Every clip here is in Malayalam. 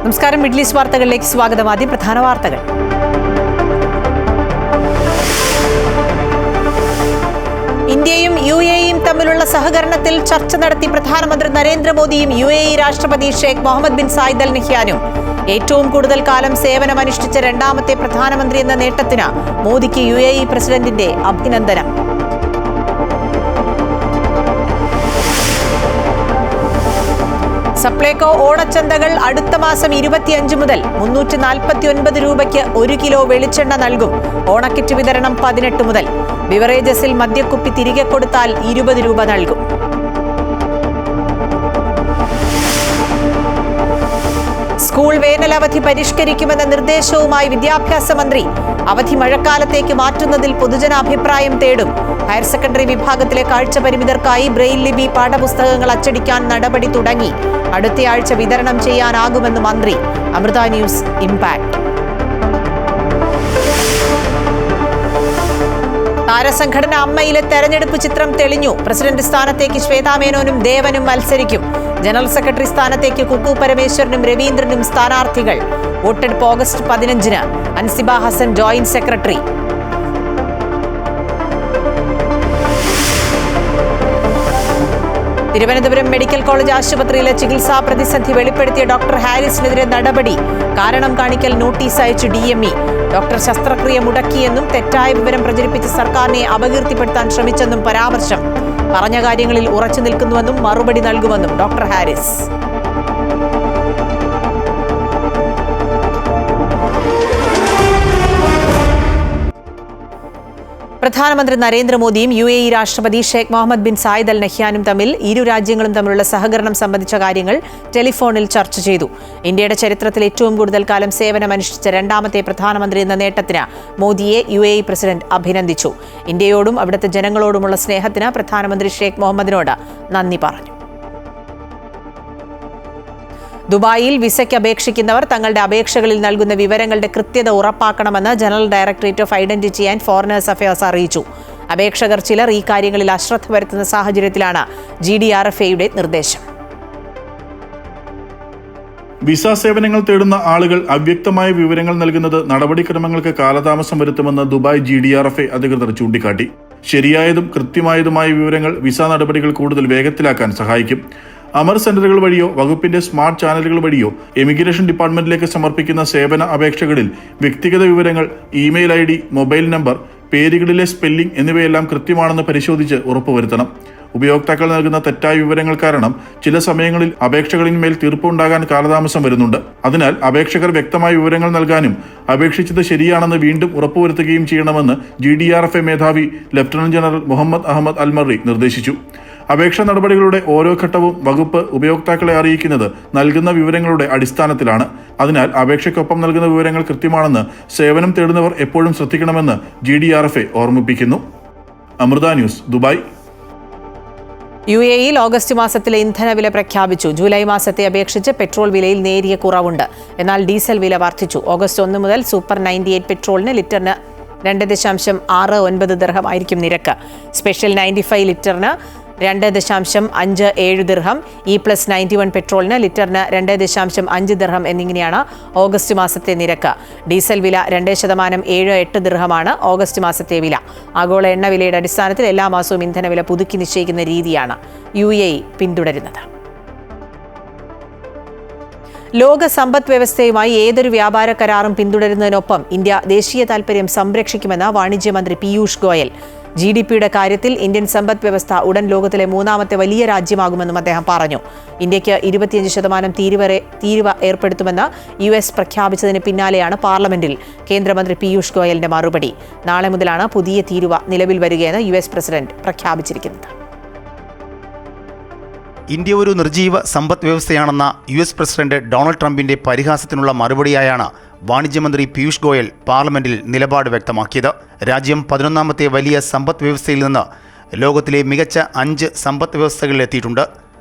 നമസ്കാരം. മിഡിൽ ഈസ്റ്റ് വാർത്തകളിലേക്ക് സ്വാഗതം. ആദ്യം പ്രധാന വാർത്തകൾ. ഇന്ത്യയും UAEയും തമ്മിലുള്ള സഹകരണത്തിൽ ചർച്ച നടത്തി പ്രധാനമന്ത്രി നരേന്ദ്രമോദിയും UAE രാഷ്ട്രപതി Sheikh Mohamed bin Zayed Al നഹ്യാനും. ഏറ്റവും കൂടുതൽ കാലം സേവനമനുഷ്ഠിച്ച രണ്ടാമത്തെ പ്രധാനമന്ത്രി എന്ന നേട്ടത്തിന് മോദിക്ക് UAE പ്രസിഡന്റിന്റെ അഭിനന്ദനം. സപ്ലൈകോ ഓണച്ചന്തകൾ അടുത്ത മാസം 25 മുതൽ 349 രൂപയ്ക്ക് 1 കിലോ വെളിച്ചെണ്ണ നൽകും. ഓണക്കിറ്റ് വിതരണം 18 മുതൽ. ബിവറേജസിൽ മദ്യക്കുപ്പി തിരികെ കൊടുത്താൽ 20 രൂപ നൽകും. സ്കൂൾ വേനലവധി പരിഷ്കരിക്കുമെന്ന നിർദ്ദേശവുമായി വിദ്യാഭ്യാസ മന്ത്രി. അവധി മഴക്കാലത്തേക്ക് മാറ്റുന്നതിൽ പൊതുജനാഭിപ്രായം തേടും. ഹയർ സെക്കൻഡറി വിഭാഗത്തിലെ കാഴ്ച പരിമിതർക്കായി ബ്രെയിൽ ലിപി പാഠപുസ്തകങ്ങൾ അച്ചടിക്കാൻ നടപടി തുടങ്ങി. അടുത്തയാഴ്ച വിതരണം ചെയ്യാനാകുമെന്ന് മന്ത്രി. Amrita news impact. താരസംഘടന അമ്മയിലെ തെരഞ്ഞെടുപ്പ് ചിത്രം തെളിഞ്ഞു. പ്രസിഡന്റ് സ്ഥാനത്തേക്ക് ശ്വേതാ മേനോനും ദേവനും മത്സരിക്കും. ജനറൽ സെക്രട്ടറി സ്ഥാനത്തേക്ക് കുക്കു പരമേശ്വരനും രവീന്ദ്രനും സ്ഥാനാർത്ഥികൾ. വോട്ടെടുപ്പ് ഓഗസ്റ്റ് 15-ന്. Ansiba Hasan joint secretary. Thiruvananthapuram medical college ആശുപത്രിയിലെ ചികിത്സാ പ്രതിസന്ധി വെളിപ്പെടുത്തിയ ഡോക്ടർ ഹാരിസിനെതിരെ നടപടി. കാരണം കാണിക്കൽ നോട്ടീസ് അയച്ചു DME. ഡോക്ടർ ശസ്ത്രക്രിയ മുടക്കിയെന്നും തെറ്റായ വിവരം പ്രചരിപ്പിച്ച് സർക്കാരിനെ അപകീർത്തിപ്പെടുത്താൻ ശ്രമിച്ചെന്നും പരാമർശം. പറഞ്ഞ കാര്യങ്ങളിൽ ഉറച്ചു നിൽക്കുന്നുവെന്നും മറുപടി നൽകുമെന്നും ഡോക്ടർ ഹാരിസ്. പ്രധാനമന്ത്രി നരേന്ദ്രമോദിയും UAE രാഷ്ട്രപതി Sheikh Mohamed bin Zayed Al നഹ്യാനും തമ്മിൽ ഇരു രാജ്യങ്ങളും തമ്മിലുള്ള സഹകരണം സംബന്ധിച്ച കാര്യങ്ങൾ ടെലിഫോണിൽ ചർച്ച ചെയ്തു. ഇന്ത്യയുടെ ചരിത്രത്തിൽ ഏറ്റവും കൂടുതൽ കാലം സേവനമനുഷ്ഠിച്ച രണ്ടാമത്തെ പ്രധാനമന്ത്രി എന്ന നേട്ടത്തിന് മോദിയെ UAE പ്രസിഡന്റ് അഭിനന്ദിച്ചു. ഇന്ത്യയോടും അവിടുത്തെ ജനങ്ങളോടുമുള്ള സ്നേഹത്തിന് പ്രധാനമന്ത്രി ഷെയ്ഖ് മുഹമ്മദിനോട് നന്ദി പറഞ്ഞു. ദുബായിൽ വിസയ്ക്ക് അപേക്ഷിക്കുന്നവർ തങ്ങളുടെ അപേക്ഷകളിൽ നൽകുന്ന വിവരങ്ങളുടെ കൃത്യത ഉറപ്പാക്കണമെന്ന് general directorate of identity and foreigners affairs അറിയിച്ചു. അപേക്ഷകർ ചിലർ ഈ കാര്യങ്ങളിൽ അശ്രദ്ധ വരുത്തുന്ന സാഹചര്യത്തിലാണ് GDRFAയുടെ നിർദ്ദേശം. വിസ സേവനങ്ങൾ തേടുന്ന ആളുകൾ അവ്യക്തമായ വിവരങ്ങൾ നൽകുന്നത് നടപടിക്രമങ്ങൾക്ക് കാലതാമസം വരുത്തുമെന്ന് ദുബായ് GDRFA അധികൃതർ ചൂണ്ടിക്കാട്ടി. ശരിയായതും കൃത്യമായതുമായ വിവരങ്ങൾ വിസ നടപടികൾ കൂടുതൽ വേഗത്തിലാക്കാൻ സഹായിക്കും. അമർ സെന്ററുകൾ വഴിയോ വകുപ്പിന്റെ സ്മാർട്ട് ചാനലുകൾ വഴിയോ എമിഗ്രേഷൻ ഡിപ്പാർട്ട്മെന്റിലേക്ക് സമർപ്പിക്കുന്ന സേവന അപേക്ഷകളിൽ വ്യക്തിഗത വിവരങ്ങൾ, ഇമെയിൽ ID, മൊബൈൽ നമ്പർ, പേരുകളിലെ സ്പെല്ലിംഗ് എന്നിവയെല്ലാം കൃത്യമാണെന്ന് പരിശോധിച്ച് ഉറപ്പുവരുത്തണം. ഉപയോക്താക്കൾ നൽകുന്ന തെറ്റായ വിവരങ്ങൾ കാരണം ചില സമയങ്ങളിൽ അപേക്ഷകളിന്മേൽ തീർപ്പുണ്ടാകാൻ കാലതാമസം വരുന്നുണ്ട്. അതിനാൽ അപേക്ഷകർ വ്യക്തമായ വിവരങ്ങൾ നൽകാനും അപേക്ഷിച്ചത് ശരിയാണെന്ന് വീണ്ടും ഉറപ്പുവരുത്തുകയും ചെയ്യണമെന്ന് GDRFA മേധാവി lieutenant general Mohammed Ahmed Almarri നിർദ്ദേശിച്ചു. അപേക്ഷാ നടപടികളുടെ ഓരോ ഘട്ടവും വകുപ്പ് ഉപയോക്താക്കളെ അറിയിക്കുന്നത് നൽകുന്ന വിവരങ്ങളുടെ അടിസ്ഥാനത്തിലാണ്. അതിനാൽ അപേക്ഷയ്ക്കൊപ്പം നൽകുന്ന വിവരങ്ങൾ കൃത്യമാണെന്ന് സേവനം തേടുന്നവർ എപ്പോഴും ശ്രദ്ധിക്കണമെന്ന് GDRFA ഓർമ്മിപ്പിക്കുന്നു. Amrita news, Dubai. UAEയിൽ ഓഗസ്റ്റ് മാസത്തിലെ ഇന്ധനവില പ്രഖ്യാപിച്ചു. ജൂലൈ മാസത്തെ അപേക്ഷിച്ച് പെട്രോൾ വിലയിൽ നേരിയ കുറവുണ്ട്. എന്നാൽ ഡീസൽ വില വർദ്ധിച്ചു. ഓഗസ്റ്റ് 1 മുതൽ സൂപ്പർ 98 പെട്രോളിന് ലിറ്ററിന് 2.69 ദിർഹം ആയിരിക്കും നിരക്ക്. സ്പെഷ്യൽ 95 ലിറ്ററിന് 2.57 ദിർഹം. E+91 പെട്രോളിന് ലിറ്ററിന് 2.5 ദിർഹം എന്നിങ്ങനെയാണ് ഓഗസ്റ്റ് മാസത്തെ നിരക്ക്. ഡീസൽ വില 2.78 ദിർഹമാണ് ഓഗസ്റ്റ് മാസത്തെ വില. ആഗോള എണ്ണ വിലയുടെ അടിസ്ഥാനത്തിൽ എല്ലാ മാസവും ഇന്ധനവില പുതുക്കി നിശ്ചയിക്കുന്ന രീതിയാണ് UAE പിന്തുടരുന്നത്. ലോക സമ്പദ് വ്യവസ്ഥയുമായി ഏതൊരു വ്യാപാര കരാറും പിന്തുടരുന്നതിനൊപ്പം ഇന്ത്യ ദേശീയ താൽപര്യം സംരക്ഷിക്കുമെന്ന് വാണിജ്യമന്ത്രി പീയൂഷ് ഗോയൽ. GDPയുടെ കാര്യത്തിൽ ഇന്ത്യൻ സമ്പദ് വ്യവസ്ഥ ഉടൻ ലോകത്തിലെ 3ാമത്തെ വലിയ രാജ്യമാകുമെന്നും അദ്ദേഹം പറഞ്ഞു. ഇന്ത്യക്ക് 25% തീരുവ ഏർപ്പെടുത്തുമെന്ന് US പ്രഖ്യാപിച്ചതിന് പിന്നാലെയാണ് പാർലമെന്റിൽ കേന്ദ്രമന്ത്രി പീയൂഷ് ഗോയലിന്റെ മറുപടി. നാളെ മുതലാണ് പുതിയ തീരുവ നിലവിൽ വരികയെന്ന് US പ്രസിഡന്റ് പ്രഖ്യാപിച്ചിരിക്കുന്നത്. ഇന്ത്യ ഒരു നിർജീവ സമ്പദ് വ്യവസ്ഥയാണെന്ന US പ്രസിഡന്റ് ഡൊണാൾഡ് ട്രംപിന്റെ പരിഹാസത്തിനുള്ള മറുപടിയായാണ് വാണിജ്യമന്ത്രി പീയൂഷ് ഗോയൽ പാർലമെന്റിൽ നിലപാട് വ്യക്തമാക്കിയത്. രാജ്യം 11ാമത്തെ വലിയ സമ്പദ് വ്യവസ്ഥയിൽ നിന്ന് ലോകത്തിലെ മികച്ച 5 സമ്പദ് വ്യവസ്ഥകളിലെത്തിയിട്ടുണ്ട്.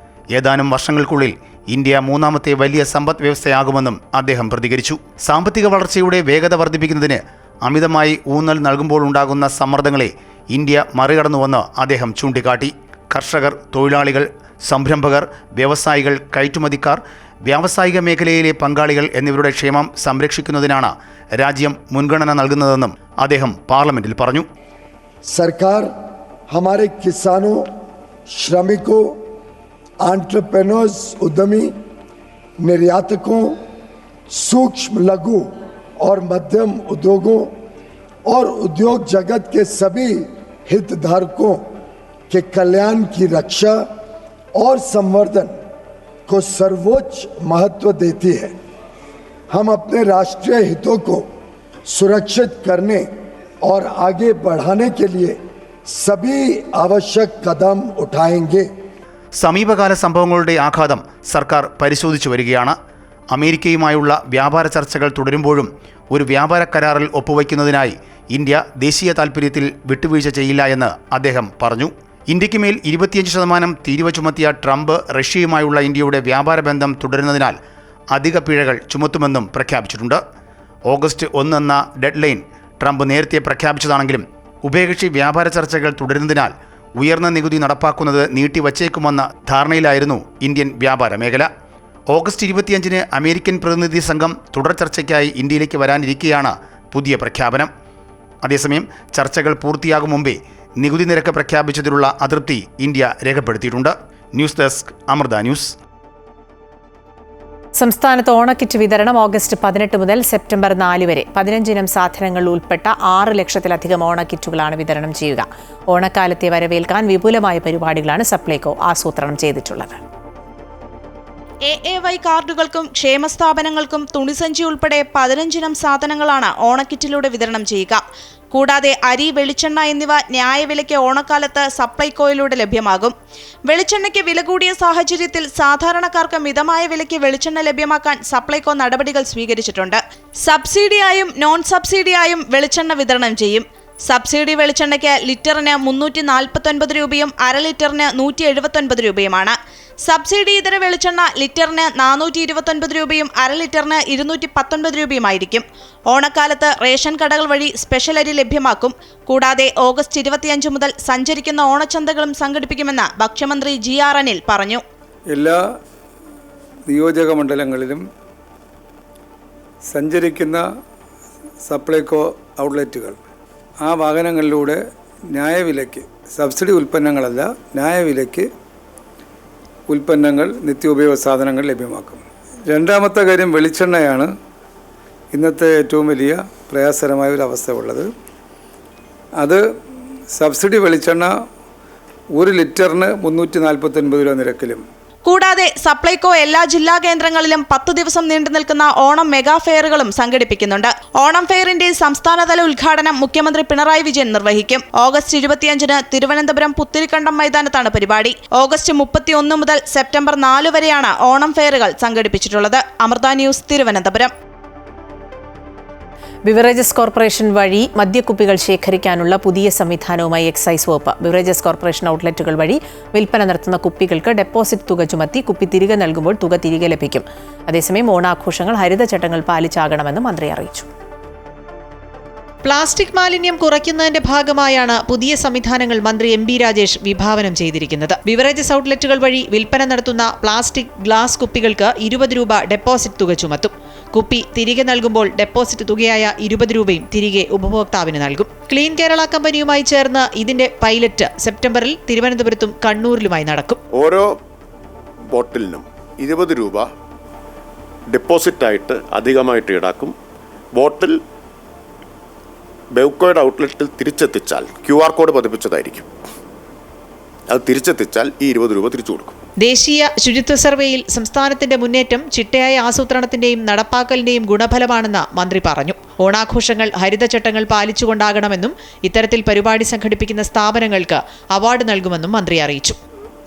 ഏതാനും വർഷങ്ങൾക്കുള്ളിൽ ഇന്ത്യ 3ാമത്തെ വലിയ സമ്പദ് വ്യവസ്ഥയാകുമെന്നും അദ്ദേഹം പ്രതികരിച്ചു. സാമ്പത്തിക വളർച്ചയുടെ വേഗത വർദ്ധിപ്പിക്കുന്നതിന് അമിതമായി ഊന്നൽ നൽകുമ്പോൾ ഉണ്ടാകുന്ന സമ്മർദ്ദങ്ങളെ ഇന്ത്യ മറികടന്നുവെന്ന് അദ്ദേഹം ചൂണ്ടിക്കാട്ടി. കർഷകർ, തൊഴിലാളികൾ, സംരംഭകർ, വ്യവസായികൾ, കയറ്റുമതിക്കാർ, വ്യാവസായിക മേഖലയിലെ പങ്കാളികൾ എന്നിവരുടെ ക്ഷേമം സംരക്ഷിക്കുന്നതിനാണ് രാജ്യം മുൻഗണന നൽകുന്നതെന്നും അദ്ദേഹം പാർലമെന്റിൽ പറഞ്ഞു. സർക്കാർ हमारे किसानों, श्रमिकों, एंटरप्रेन्योर्स, उद्यमी, निर्यातकों, सूक्ष्म लघु और मध्यम उद्योगों और उद्योग जगत के सभी हितधारकों के कल्याण की रक्षा और संवर्धन को सर्वोच्च महत्व देती है. हम अपने राष्ट्रीय हितों को सुरक्षित करने और आगे बढ़ाने के लिए सभी आवश्यक कदम उठाएंगे. സമീപകാല സംഭവങ്ങളുടെ ആഘാതം സർക്കാർ പരിശോധിച്ചു വരികയാണ്. അമേരിക്കയുമായുള്ള വ്യാപാര ചർച്ചകൾ തുടരുമ്പോഴും ഒരു വ്യാപാര കരാറിൽ ഒപ്പുവയ്ക്കുന്നതിനായി ഇന്ത്യ ദേശീയ താൽപ്പര്യത്തിൽ വിട്ടുവീഴ്ച ചെയ്യില്ല എന്ന് അദ്ദേഹം പറഞ്ഞു. ഇന്ത്യക്ക് മേൽ 25% തീരുവ ചുമത്തിയ ട്രംപ് റഷ്യയുമായുള്ള ഇന്ത്യയുടെ വ്യാപാര ബന്ധം തുടരുന്നതിനാൽ അധിക പിഴകൾ ചുമത്തുമെന്നും പ്രഖ്യാപിച്ചിട്ടുണ്ട്. ഓഗസ്റ്റ് 1 എന്ന ഡെഡ് ലൈൻ ട്രംപ് നേരത്തെ പ്രഖ്യാപിച്ചതാണെങ്കിലും ഉഭയകക്ഷി വ്യാപാര ചർച്ചകൾ തുടരുന്നതിനാൽ ഉയർന്ന നികുതി നടപ്പാക്കുന്നത് നീട്ടിവച്ചേക്കുമെന്ന ധാരണയിലായിരുന്നു ഇന്ത്യൻ വ്യാപാര മേഖല. ഓഗസ്റ്റ് 25 അമേരിക്കൻ പ്രതിനിധി സംഘം തുടർ ചർച്ചയ്ക്കായി ഇന്ത്യയിലേക്ക് വരാനിരിക്കെയാണ് പുതിയ പ്രഖ്യാപനം. അതേസമയം ചർച്ചകൾ പൂർത്തിയാകും മുമ്പേ നികുതി നിരക്ക് പ്രഖ്യാപിച്ചതിലുള്ള അതൃപ്തി ഇന്ത്യ രേഖപ്പെടുത്തിയിട്ടുണ്ട്. News desk Amrita news. സംസ്ഥാനത്ത് ഓണക്കിറ്റ് വിതരണം ഓഗസ്റ്റ് 18 മുതൽ സെപ്റ്റംബർ 4 വരെ 15 ഇനം സാധനങ്ങൾ ഉൾപ്പെട്ട 6 ലക്ഷത്തിലധികം ഓണക്കിറ്റുകളാണ് വിതരണം ചെയ്യുക. ഓണക്കാലത്തെ വരവേൽക്കാൻ വിപുലമായ പരിപാടികളാണ് സപ്ലൈകോ ആസൂത്രണം ചെയ്തിട്ടുള്ളത്. AAY കാർഡുകൾക്കും ക്ഷേമസ്ഥാപനങ്ങൾക്കും തുണിസഞ്ചി ഉൾപ്പെടെ 15 ഇനം സാധനങ്ങളാണ് ഓണക്കിറ്റിലൂടെ വിതരണം ചെയ്യുക. കൂടാതെ അരി, വെളിച്ചെണ്ണ എന്നിവ ന്യായവിലയ്ക്ക് ഓണക്കാലത്ത് സപ്ലൈകോയിലൂടെ ലഭ്യമാകും. വെളിച്ചെണ്ണയ്ക്ക് വില കൂടിയ സാഹചര്യത്തിൽ സാധാരണക്കാർക്ക് മിതമായ വിലയ്ക്ക് വെളിച്ചെണ്ണ ലഭ്യമാക്കാൻ സപ്ലൈകോ നടപടികൾ സ്വീകരിച്ചിട്ടുണ്ട്. സബ്സിഡിയായും നോൺ സബ്സിഡിയായും വെളിച്ചെണ്ണ വിതരണം ചെയ്യും. സബ്സിഡി വെളിച്ചെണ്ണയ്ക്ക് ലിറ്ററിന് 349 രൂപയും അര ലിറ്ററിന് 179 രൂപയുമാണ്. സബ്സിഡി ഇതര വെളിച്ചെണ്ണ ലിറ്ററിന് 429 രൂപയും അര ലിറ്ററിന് 219 രൂപയുമായിരിക്കും. ഓണക്കാലത്ത് റേഷൻ കടകൾ വഴി സ്പെഷ്യൽ അരി ലഭ്യമാക്കും. കൂടാതെ ഓഗസ്റ്റ് 25 മുതൽ സഞ്ചരിക്കുന്ന ഓണച്ചന്തകളും സംഘടിപ്പിക്കുമെന്ന് ഭക്ഷ്യമന്ത്രി GR അനിൽ പറഞ്ഞു. എല്ലാ നിയോജക മണ്ഡലങ്ങളിലും സഞ്ചരിക്കുന്ന സപ്ലൈകോ ഔട്ട്ലെറ്റുകൾ ആ വാഹനങ്ങളിലൂടെ ന്യായവിലയ്ക്ക്, സബ്സിഡി ഉൽപ്പന്നങ്ങളല്ല, ന്യായവിലയ്ക്ക് ഉൽപ്പന്നങ്ങൾ, നിത്യോപയോഗ സാധനങ്ങൾ ലഭ്യമാക്കും. രണ്ടാമത്തെ കാര്യം വെളിച്ചെണ്ണയാണ്. ഇന്നത്തെ ഏറ്റവും വലിയ പ്രയാസകരമായ ഒരു അവസ്ഥ ഉള്ളത്. അത് സബ്സിഡി വെളിച്ചെണ്ണ 1 ലിറ്ററിന് 349 രൂപ നിരക്കിലും. കൂടാതെ സപ്ലൈകോ എല്ലാ ജില്ലാ കേന്ദ്രങ്ങളിലും 10 ദിവസം നീണ്ടു നിൽക്കുന്ന ഓണം മെഗാ ഫെയറുകളും സംഘടിപ്പിക്കുന്നുണ്ട്. ഓണം ഫെയറിന്റെ സംസ്ഥാനതല ഉദ്ഘാടനം മുഖ്യമന്ത്രി പിണറായി വിജയൻ നിർവഹിക്കും. ഓഗസ്റ്റ് 25 തിരുവനന്തപുരം പുത്തിരിക്കണ്ടം മൈതാനത്താണ് പരിപാടി. ഓഗസ്റ്റ് 31 മുതൽ സെപ്റ്റംബർ 4 വരെയാണ് ഓണം ഫെയറുകൾ സംഘടിപ്പിച്ചിട്ടുള്ളത്. Amrita news, Thiruvananthapuram. Beverages corporation വഴി മദ്യക്കുപ്പികൾ ശേഖരിക്കാനുള്ള പുതിയ സംവിധാനവുമായി എക്സൈസ് വകുപ്പ്. ബിവറേജസ് കോർപ്പറേഷൻ ഔട്ട്ലെറ്റുകൾ വഴി വിൽപ്പന നടത്തുന്ന കുപ്പികൾക്ക് ഡെപ്പോസിറ്റ് തുക ചുമത്തി കുപ്പി തിരികെ നൽകുമ്പോൾ തുക തിരികെ ലഭിക്കും. അതേസമയം ഓണാഘോഷങ്ങൾ ഹരിതചട്ടങ്ങൾ പാലിച്ചാകണമെന്ന് മന്ത്രി അറിയിച്ചു. പ്ലാസ്റ്റിക് മാലിന്യം കുറയ്ക്കുന്നതിന്റെ ഭാഗമായാണ് പുതിയ സംവിധാനങ്ങൾ മന്ത്രി MB രാജേഷ് വിഭാവനം ചെയ്തിരിക്കുന്നത്. ബിവറേജസ് ഔട്ട്ലെറ്റുകൾ വഴി വിൽപ്പന നടത്തുന്ന പ്ലാസ്റ്റിക്, ഗ്ലാസ് കുപ്പികൾക്ക് 20 രൂപ ഡെപ്പോസിറ്റ് തുക ചുമത്തും. കുപ്പി തിരികെ നൽകുമ്പോൾ ഡെപ്പോസിറ്റ് തുകയായ 20 രൂപയും തിരികെ ഉപഭോക്താവിന് നൽകും. ക്ലീൻ കേരള കമ്പനിയുമായി ചേർന്ന് ഇതിന്റെ പൈലറ്റ് സെപ്റ്റംബറിൽ തിരുവനന്തപുരത്തും കണ്ണൂരിലുമായി നടക്കും. ഓരോ ബോട്ടിലിനും 20 രൂപ ഡെപ്പോസിറ്റായിട്ട് അധികമായിട്ട് ഈടാക്കും. ബോട്ടിൽ ബെവ്കോയുടെ ഔട്ട്ലെറ്റിൽ തിരിച്ചെത്തിച്ചാൽ QR കോഡ് പതിപ്പിച്ചതായിരിക്കും. അത് തിരിച്ചെത്തിച്ചാൽ ഈ 20 രൂപ തിരിച്ചു കൊടുക്കും. ദേശീയ ശുചിത്വ സർവേയിൽ സംസ്ഥാനത്തിന്റെ മുന്നേറ്റം ചിട്ടയായ ആസൂത്രണത്തിന്റെയും നടപ്പാക്കലിന്റെയും ഗുണഫലമാണെന്ന് മന്ത്രി പറഞ്ഞു. ഓണാഘോഷങ്ങൾ ഹരിതചട്ടങ്ങൾ പാലിച്ചുകൊണ്ടാകണമെന്നും ഇത്തരത്തിൽ പരിപാടി സംഘടിപ്പിക്കുന്ന സ്ഥാപനങ്ങൾക്ക് അവാർഡ് നൽകുമെന്നും മന്ത്രി അറിയിച്ചു.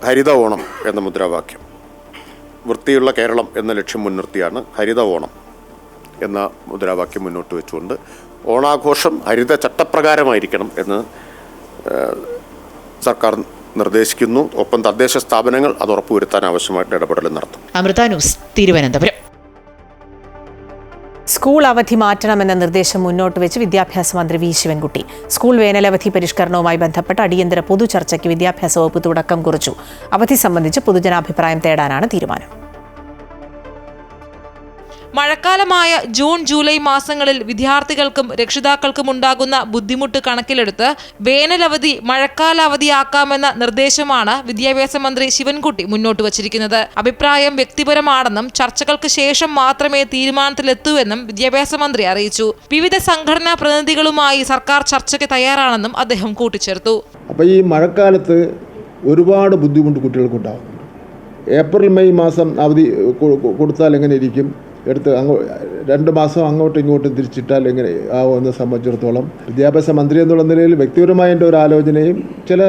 ഹരിത ഓണം എന്ന മുദ്രാവാക്യം, വൃത്തിയുള്ള കേരളം എന്ന ലക്ഷ്യം മുൻനിർത്തിയാണ് ഹരിത ഓണം എന്ന മുദ്രാവാക്യം മുന്നോട്ട് വെച്ചുകൊണ്ട് ഓണാഘോഷം ഹരിത ചട്ടപ്രകാരമായിരിക്കണം എന്ന് സർക്കാർ നിർദ്ദേശിക്കുന്നു. ഒപ്പം തദ്ദേശ സ്ഥാപനങ്ങൾ അത് ഉറപ്പുവരുത്താൻ ആവശ്യമായിട്ട് ഇടപെടൽ നടത്തും. അമൃത ന്യൂസ്, തിരുവനന്തപുരം. സ്കൂൾ അവധി മാറ്റണമെന്ന നിർദ്ദേശം മുന്നോട്ട് വെച്ച് വിദ്യാഭ്യാസ മന്ത്രി വി ശിവൻകുട്ടി. സ്കൂൾ വേനലവധി പരിഷ്കരണവുമായി ബന്ധപ്പെട്ട് അടിയന്തര പൊതുചർച്ചയ്ക്ക് വിദ്യാഭ്യാസ വകുപ്പ് തുടക്കം കുറിച്ചു. അവധി സംബന്ധിച്ച് പൊതുജനാഭിപ്രായം തേടാനാണ് തീരുമാനം. മഴക്കാലമായ ജൂൺ ജൂലൈ മാസങ്ങളിൽ വിദ്യാർത്ഥികൾക്കും രക്ഷിതാക്കൾക്കും ഉണ്ടാകുന്ന ബുദ്ധിമുട്ട് കണക്കിലെടുത്ത് വേനലവധി മഴക്കാല അവധിയാക്കാമെന്ന നിർദ്ദേശമാണ് വിദ്യാഭ്യാസ മന്ത്രി ശിവൻകുട്ടി മുന്നോട്ട് വച്ചിരിക്കുന്നത്. അഭിപ്രായം വ്യക്തിപരമാണെന്നും ചർച്ചകൾക്ക് ശേഷം മാത്രമേ തീരുമാനത്തിലെത്തൂവെന്നും വിദ്യാഭ്യാസ മന്ത്രി അറിയിച്ചു. വിവിധ സംഘടനാ പ്രതിനിധികളുമായി സർക്കാർ ചർച്ചയ്ക്ക് തയ്യാറാണെന്നും അദ്ദേഹം കൂട്ടിച്ചേർത്തു. അപ്പോൾ ഈ മഴക്കാലത്ത് ഒരുപാട് ബുദ്ധിമുട്ട് കുട്ടികൾക്കുണ്ടാകും. ഏപ്രിൽ മെയ് മാസം അവധി കൊടുത്താൽ എങ്ങനെ ഇരിക്കും, എടുത്ത് 2 മാസം അങ്ങോട്ടും ഇങ്ങോട്ടും തിരിച്ചിട്ടാൽ എങ്ങനെ ആവുമെന്ന് സംബന്ധിച്ചിടത്തോളം വിദ്യാഭ്യാസ മന്ത്രി എന്നുള്ള നിലയിൽ വ്യക്തിപരമായ എൻ്റെ ഒരു ആലോചനയും ചില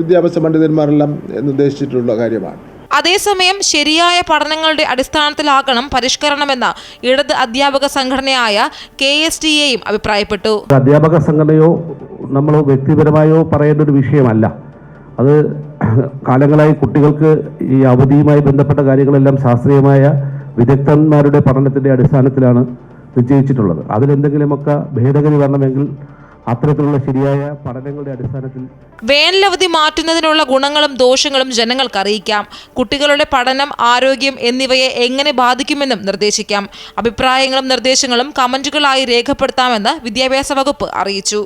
വിദ്യാഭ്യാസ പണ്ഡിതന്മാരെല്ലാം നിർദ്ദേശിച്ചിട്ടുള്ള കാര്യമാണ്. അതേസമയം ശരിയായ പഠനങ്ങളുടെ അടിസ്ഥാനത്തിലാകണം പരിഷ്കരണമെന്ന് ഇടത് അധ്യാപക സംഘടനയായ KSTAയും അഭിപ്രായപ്പെട്ടു. അധ്യാപക സംഘടനയോ നമ്മൾ വ്യക്തിപരമായോ പറയേണ്ട ഒരു വിഷയമല്ല. അത് കാലങ്ങളായി കുട്ടികൾക്ക് ഈ അവധിയുമായി ബന്ധപ്പെട്ട കാര്യങ്ങളെല്ലാം ശാസ്ത്രീയമായ വിദഗ്ധന്മാരുടെ പഠനത്തിൻ്റെ അടിസ്ഥാനത്തിലാണ് നിശ്ചയിച്ചിട്ടുള്ളത്. അതിലെന്തെങ്കിലുമൊക്കെ ഭേദഗതി വരണമെങ്കിൽ അത്തരത്തിലുള്ള ശരിയായ പഠനങ്ങളുടെ അടിസ്ഥാനത്തിൽ വേനലവധി മാറ്റുന്നതിനുള്ള ഗുണങ്ങളും ദോഷങ്ങളും ജനങ്ങൾക്ക് അറിയിക്കാം. കുട്ടികളുടെ പഠനം, ആരോഗ്യം എന്നിവയെ എങ്ങനെ ബാധിക്കുമെന്നും നിർദ്ദേശിക്കാം. അഭിപ്രായങ്ങളും നിർദ്ദേശങ്ങളും കമന്റുകളായി രേഖപ്പെടുത്താമെന്ന് വിദ്യാഭ്യാസ വകുപ്പ് അറിയിച്ചു.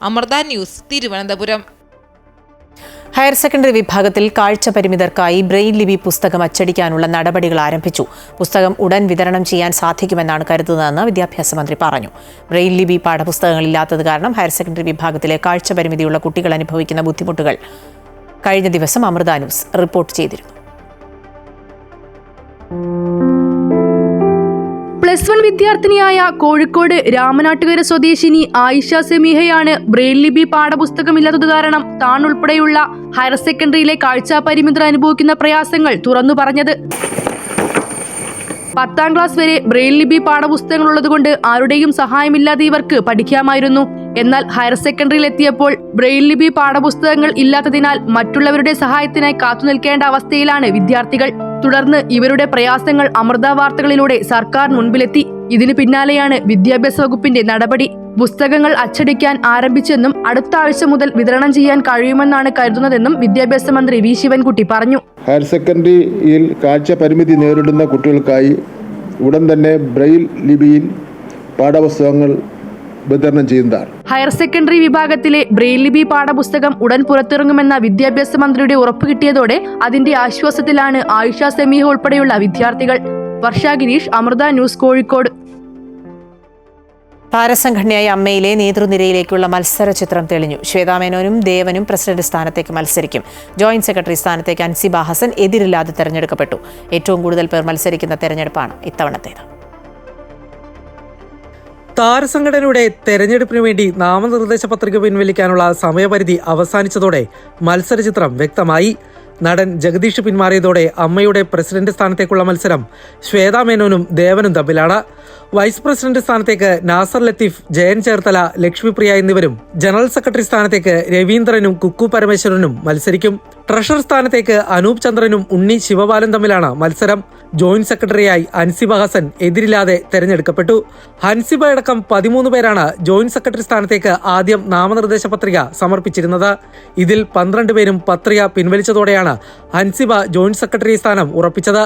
Amrita news, Thiruvananthapuram. Higher secondary വിഭാഗത്തിൽ കാഴ്ച പരിമിതർക്കായി ബ്രെയിൽ ലിപി പുസ്തകം അച്ചടിക്കാനുള്ള നടപടികൾ ആരംഭിച്ചു. പുസ്തകം ഉടൻ വിതരണം ചെയ്യാൻ സാധിക്കുമെന്നാണ് കരുതുന്നതെന്ന് വിദ്യാഭ്യാസ മന്ത്രി പറഞ്ഞു. ബ്രെയിൽ ലിപി പാഠപുസ്തകങ്ങളില്ലാത്തത് കാരണം ഹയർ സെക്കൻഡറി വിഭാഗത്തിലെ കാഴ്ച പരിമിതിയുള്ള കുട്ടികൾ അനുഭവിക്കുന്ന ബുദ്ധിമുട്ടുകൾ കഴിഞ്ഞ ദിവസം അമൃത ന്യൂസ് റിപ്പോർട്ട് ചെയ്തിരുന്നു. +1 വിദ്യാർത്ഥിനിയായ കോഴിക്കോട് രാമനാട്ടുകര സ്വദേശിനി ആയിഷ സമീഹയാണ് ബ്രെയിൽ ലിപി പാഠപുസ്തകമില്ലാത്തത് കാരണം താൻ ഉൾപ്പെടെയുള്ള ഹയർ സെക്കൻഡറിയിലെ കാഴ്ചാ പരിമിതർ അനുഭവിക്കുന്ന പ്രയാസങ്ങൾ തുറന്നു പറഞ്ഞത്. 10ാം ക്ലാസ് വരെ ബ്രെയിൽ ലിപി പാഠപുസ്തകങ്ങൾ ഉള്ളതുകൊണ്ട് ആരുടെയും സഹായമില്ലാതെ ഇവർക്ക് പഠിക്കാമായിരുന്നു. എന്നാൽ ഹയർ സെക്കൻഡറിയിൽ എത്തിയപ്പോൾ ബ്രെയിൽ ലിപി പാഠപുസ്തകങ്ങൾ ഇല്ലാത്തതിനാൽ മറ്റുള്ളവരുടെ സഹായത്തിനായി കാത്തുനിൽക്കേണ്ട അവസ്ഥയിലാണ് വിദ്യാർത്ഥികൾ. തുടർന്ന് ഇവരുടെ പ്രയാസങ്ങൾ അമൃത വാർത്തകളിലൂടെ സർക്കാർ മുൻപിലെത്തി. ഇതിനു പിന്നാലെയാണ് വിദ്യാഭ്യാസ വകുപ്പിന്റെ നടപടി. പുസ്തകങ്ങൾ അച്ചടിക്കാൻ ആരംഭിച്ചെന്നും അടുത്ത ആഴ്ച മുതൽ വിതരണം ചെയ്യാൻ കഴിയുമെന്നാണ് കരുതുന്നതെന്നും വിദ്യാഭ്യാസ മന്ത്രി വി ശിവൻകുട്ടി പറഞ്ഞു. ഹയർ സെക്കൻഡറിയിൽ കാഴ്ച പരിമിതി നേരിടുന്ന കുട്ടികൾക്കായി ഉടൻ തന്നെ ബ്രെയിൽ ലിപിയിൽ പാഠപുസ്തകങ്ങൾ വിതരണം ചെയ്യുന്നതാണ്. ഹയർ സെക്കൻഡറി വിഭാഗത്തിലെ ബ്രെയിൽ ലിപി പാഠപുസ്തകം ഉടൻ പുറത്തിറങ്ങുമെന്ന വിദ്യാഭ്യാസ മന്ത്രിയുടെ ഉറപ്പ് കിട്ടിയതോടെ അതിന്റെ ആശ്വാസത്തിലാണ് ആയിഷ സമീഹ ഉൾപ്പെടെയുള്ള വിദ്യാർത്ഥികൾ. വർഷ ഗിരീഷ്, അമൃത ന്യൂസ്, കോഴിക്കോട്. താരസംഘടനയായ അമ്മയിലെ നേതൃനിരയിലേക്കുള്ള മത്സര ചിത്രം തെളിഞ്ഞു. ശ്വേതാ മേനോനും ദേവനും പ്രസിഡന്റ് സ്ഥാനത്തേക്ക് മത്സരിക്കും. ജോയിന്റ് സെക്രട്ടറി സ്ഥാനത്തേക്ക് അൻസിബ ഹസൻ എതിരില്ലാതെ തെരഞ്ഞെടുക്കപ്പെട്ടു. ഏറ്റവും കൂടുതൽ പേർ മത്സരിക്കുന്ന തെരഞ്ഞെടുപ്പാണ് ഇത്തവണത്തേത്. താരസംഘടനയുടെ തെരഞ്ഞെടുപ്പിനു വേണ്ടി നാമനിർദ്ദേശ പത്രിക പിൻവലിക്കാനുള്ള സമയപരിധി അവസാനിച്ചതോടെ മത്സരചിത്രം വ്യക്തമായി. നടൻ ജഗദീഷ് പിന്മാറിയതോടെ അമ്മയുടെ പ്രസിഡന്റ് സ്ഥാനത്തേക്കുള്ള മത്സരം ശ്വേതാ മേനോനും ദേവനും തമ്മിലാണ്. വൈസ് പ്രസിഡന്റ് സ്ഥാനത്തേക്ക് നാസർ ലത്തീഫ്, ജയൻ ചേർത്തല, ലക്ഷ്മിപ്രിയ എന്നിവരും ജനറൽ സെക്രട്ടറി സ്ഥാനത്തേക്ക് രവീന്ദ്രനും കുക്കു പരമേശ്വരനും മത്സരിക്കും. ട്രഷറർ സ്ഥാനത്തേക്ക് അനൂപ് ചന്ദ്രനും ഉണ്ണി ശിവപാലും തമ്മിലാണ് മത്സരം. ജോയിന്റ് സെക്രട്ടറിയായി അൻസിബ ഹസൻ എതിരില്ലാതെ തെരഞ്ഞെടുക്കപ്പെട്ടു. ഹൻസിബ അടക്കം 13 പേരാണ് ജോയിന്റ് സെക്രട്ടറി സ്ഥാനത്തേക്ക് ആദ്യം നാമനിർദ്ദേശ പത്രിക സമർപ്പിച്ചിരുന്നത്. ഇതിൽ 12 പേരും പത്രിക പിൻവലിച്ചതോടെയാണ് ഹൻസിബ ജോയിന്റ് സെക്രട്ടറി സ്ഥാനം ഉറപ്പിച്ചത്.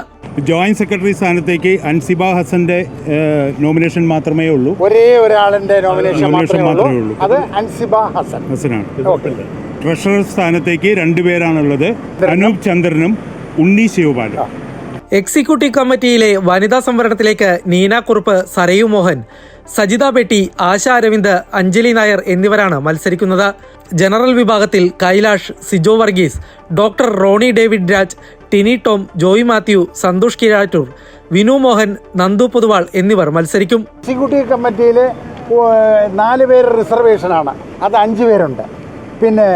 ജോയിന്റ് സെക്രട്ടറി സ്ഥാനത്തേക്ക് അൻസിബ ഹസന്റെ നോമിനേഷൻ മാത്രമേ ഉള്ളൂ. ഒരേ ഒരാളിന്റെ നോമിനേഷൻ മാത്രമേ ഉള്ളൂ. അത് അൻസിബ ഹസനാണ്. ട്രഷറർ സ്ഥാനത്തേക്ക് 2 പേരാണുള്ളത്, അനൂപ് ചന്ദ്രനും ഉണ്ണി ശിവപാലും. എക്സിക്യൂട്ടീവ് കമ്മിറ്റിയിലെ വനിതാ സംവരണത്തിലേക്ക് നീന കുറുപ്പ്, സരയു മോഹൻ, സജിത ബെട്ടി, ആശ അരവിന്ദ്, അഞ്ജലി നായർ എന്നിവരാണ് മത്സരിക്കുന്നത്. ജനറൽ വിഭാഗത്തിൽ Kailash, Sijo Varghese, doctor Rony David Raj, Tini Tom, Joy Mathew, Santhosh Kirattoor, Vinu Mohan, Nandu Poduval എന്നിവർ മത്സരിക്കും. എക്സിക്യൂട്ടീവ് കമ്മിറ്റിയിൽ 4 പേര് റിസർവേഷനാണ്, അത് 5 പേരുണ്ട്. പിന്നെ